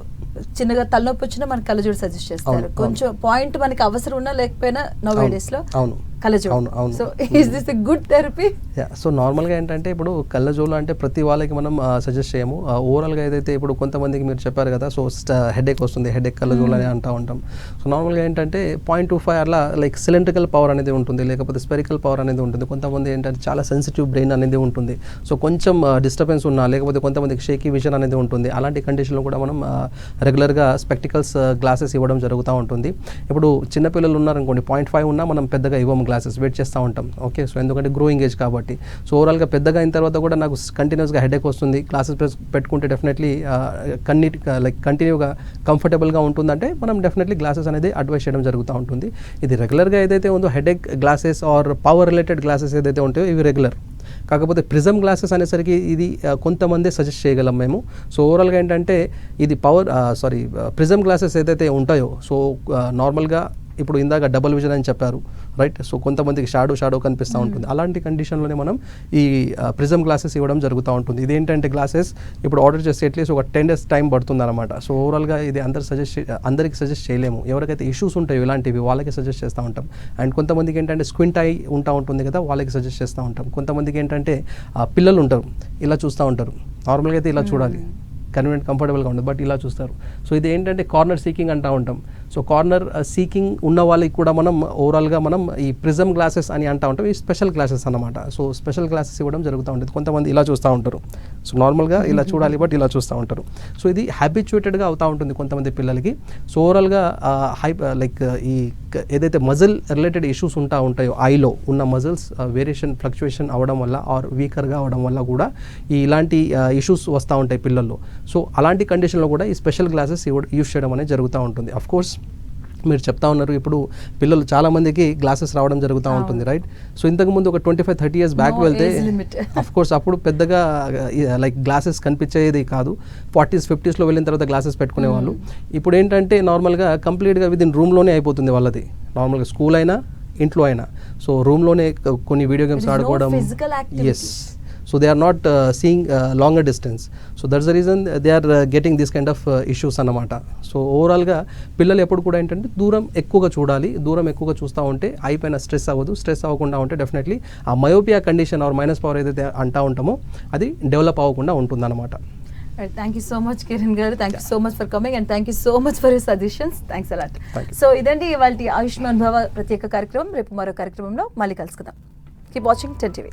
చిన్నగా తలనొప్పి వచ్చినా మనకి కళ్ళజోడు సజెస్ట్ చేస్తారు. కొంచెం పాయింట్ మనకి అవసరం ఉన్నా లేకపోయినా నౌ డేస్ లో కళ్ళజోడు.
అవును, అవును.
So is this a good therapy?
So నార్మల్గా ఏంటంటే ఇప్పుడు కళ్ళజోలు అంటే ప్రతి వాళ్ళకి మనం సజెస్ట్ చేయము. ఓవరాల్గా ఏదైతే ఇప్పుడు కొంతమందికి మీరు చెప్పారు కదా, సో హెడేక్ వస్తుంది, హెడేక్ కళ్ళజోలు అని అంటూ ఉంటాం. సో నార్మల్గా ఏంటంటే 0.25 అట్లా లైక్ సిలిండ్రికల్ పవర్ అనేది ఉంటుంది, లేకపోతే స్పెరికల్ పవర్ అనేది ఉంటుంది. కొంతమంది ఏంటంటే చాలా సెన్సిటివ్ బ్రెయిన్ అనేది ఉంటుంది. సో కొంచెం డిస్టర్బెన్స్ ఉన్నా, లేకపోతే కొంతమందికి షేకీ విజన్ అనేది ఉంటుంది. అలాంటి కండిషన్లో కూడా మనం రెగ్యులర్గా స్పెక్టికల్స్ గ్లాసెస్ ఇవ్వడం జరుగుతూ ఉంటుంది. ఇప్పుడు చిన్నపిల్లలు ఉన్నారనుకోండి, 0.5 ఉన్నా మనం పెద్దగా ఇవ్వము గ్లాసెస్, వెయిట్ చేస్తూ ఉంటాం. ఓకే, సో ఎందుకంటే గ్రోయింగ్ ఏజ్ కాబట్టి. సో ఓవరాల్గా పెద్దగా అయిన తర్వాత కూడా నాకు కంటిన్యూస్గా హెడేక్ వస్తుంది, గ్లాసెస్ పెట్టుకుంటే డెఫినెట్లీ లైక్ కంటిన్యూగా కంఫర్టబుల్గా ఉంటుందంటే మనం డెఫినెట్లీ గ్లాసెస్ అనేది అడ్వైస్ చేయడం జరుగుతూ ఉంటుంది. ఇది రెగ్యులర్గా ఏదైతే ఉందో headache glasses or power related glasses ఏదైతే ఉంటాయో ఇవి రెగ్యులర్. కాకపోతే ప్రిజమ్ గ్లాసెస్ అనేసరికి ఇది కొంతమంది సజెస్ట్ చేయగలం మేము. సో ఓవరాల్గా ఏంటంటే ఇది ప్రిజమ్ గ్లాసెస్ ఏదైతే ఉంటాయో, సో నార్మల్గా ఇప్పుడు ఇందాక డబుల్ విజన్ అని చెప్పారు, రైట్? సో కొంతమందికి షాడో కనిపిస్తూ ఉంటుంది. అలాంటి కండిషన్లోనే మనం ఈ ప్రిజమ్ గ్లాసెస్ ఇవ్వడం జరుగుతూ ఉంటుంది. ఇదేంటంటే గ్లాసెస్ ఇప్పుడు ఆర్డర్ చేస్తే అట్లీస్ట్ ఒక 10 days టైం పడుతుంది అనమాట. సో ఓవరాల్గా ఇది అందరికి సజెస్ట్ చేయలేము. ఎవరికైతే ఇష్యూస్ ఉంటాయో ఇలాంటివి వాళ్ళకి సజెస్ట్ చేస్తూ ఉంటాం. అండ్ కొంతమందికి ఏంటంటే స్క్వింట్ ఐ ఉంటుంది కదా, వాళ్ళకి సజెస్ట్ చేస్తూ ఉంటాం. కొంతమందికి ఏంటంటే పిల్లలు ఉంటారు, ఇలా చూస్తూ ఉంటారు. నార్మల్గా అయితే ఇలా చూడాలి, కన్వీనియంట్ కంఫర్టబుల్గా ఉంటుంది, బట్ ఇలా చూస్తారు. సో ఇది ఏంటంటే కార్నర్ సీకింగ్ అంటూ ఉంటాం. సో కార్నర్ సీకింగ్ ఉన్న వాళ్ళకి కూడా మనం ఓవరాల్గా మనం ఈ ప్రిజమ్ గ్లాసెస్ అని అంటూ ఉంటాం. ఈ స్పెషల్ గ్లాసెస్ అన్నమాట. సో స్పెషల్ గ్లాసెస్ ఇవ్వడం జరుగుతూ ఉంటుంది. కొంతమంది ఇలా చూస్తూ ఉంటారు, సో నార్మల్గా ఇలా చూడాలి, బట్ ఇలా చూస్తూ ఉంటారు. సో ఇది హ్యాబిచ్యుయేటెడ్గా అవుతూ ఉంటుంది కొంతమంది పిల్లలకి. సో ఓవరాల్గా లైక్ ఈ ఏదైతే మజిల్ రిలేటెడ్ ఇష్యూస్ ఉంటాయో, ఐలో ఉన్న మజిల్స్ వేరియేషన్ ఫ్లక్చుయేషన్ అవ్వడం వల్ల ఆర్ వీకర్గా అవ్వడం వల్ల కూడా ఇలాంటి ఇష్యూస్ వస్తూ ఉంటాయి పిల్లల్లో. సో అలాంటి కండిషన్లో కూడా ఈ స్పెషల్ గ్లాసెస్ యూస్ చేయడం అనేది జరుగుతూ ఉంటుంది. అఫ్ కోర్స్ మీరు చెప్తా ఉన్నారు, ఇప్పుడు పిల్లలు చాలా మందికి గ్లాసెస్ రావడం జరుగుతూ ఉంటుంది, రైట్? సో ఇంతకుముందు ఒక 25-30 years బ్యాక్ వెళ్తే అఫ్ కోర్స్ అప్పుడు పెద్దగా లైక్ గ్లాసెస్ కనిపించేది కాదు. 40s 50sలో వెళ్ళిన తర్వాత గ్లాసెస్ పెట్టుకునేవాళ్ళు. ఇప్పుడు ఏంటంటే నార్మల్గా కంప్లీట్గా విదిన్ రూమ్లోనే అయిపోతుంది వాళ్ళది. నార్మల్గా స్కూల్ అయినా ఇంట్లో అయినా, సో రూమ్లోనే కొన్ని వీడియో గేమ్స్ ఆడుకోవడం. Yes, so they are not seeing longer distance, so that's the reason they are getting this kind of issues అన్నమాట. సో ఓవరాల్గా పిల్లలు ఎప్పుడు కూడా ఏంటంటే దూరం ఎక్కువగా చూడాలి. దూరం ఎక్కువగా చూస్తూ ఉంటే ఐ పైన స్ట్రెస్ అవ్వదు. స్ట్రెస్ అవ్వకుండా ఉంటే డెఫినెట్లీ ఆ myopia condition or minus power ఏదైతే అంటూ ఉంటామో అది డెవలప్ అవ్వకుండా ఉంటుందన్నమాట.
Thank you so much Kiran గారు, thank you so much for coming and thank you so much for your suggestions. Thanks a lot. So ఇదండి ఇవాళ ఆయుష్మాన్ భవ ప్రత్యేక కార్యక్రమం. రేపు మరో కార్యక్రమంలో మళ్ళీ కలుసుకుందాం. Keep watching 10 TV.